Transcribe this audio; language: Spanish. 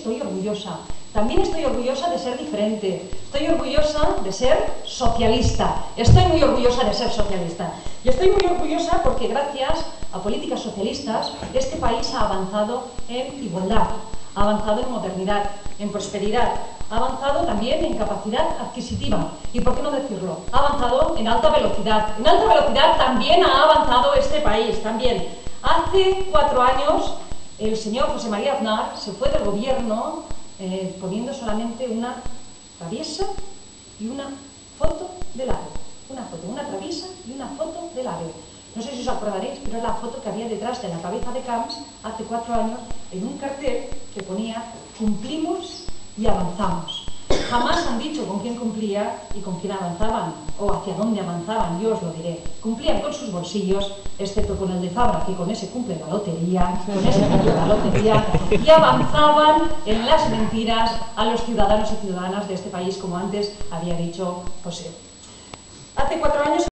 Estoy orgullosa. También estoy orgullosa de ser diferente. Estoy orgullosa de ser socialista. Estoy muy orgullosa de ser socialista. Y estoy muy orgullosa porque gracias a políticas socialistas este país ha avanzado en igualdad, ha avanzado en modernidad, en prosperidad, ha avanzado también en capacidad adquisitiva. ¿Y por qué no decirlo? Ha avanzado en alta velocidad. En alta velocidad también ha avanzado este país, también. Hace 4 años el señor José María Aznar se fue del gobierno poniendo solamente una traviesa y una foto del AVE. Una foto, una traviesa y una foto del AVE. No sé si os acordaréis, pero es la foto que había detrás de la cabeza de Camps hace 4 años en un cartel que ponía "Cumplimos y avanzamos". Jamás han dicho con quién cumplía y con quién avanzaban, o hacia dónde avanzaban, yo os lo diré. Cumplían con sus bolsillos, excepto con el de Fabra, que con ese cumple la lotería, y avanzaban en las mentiras a los ciudadanos y ciudadanas de este país, como antes había dicho José. Hace 4 años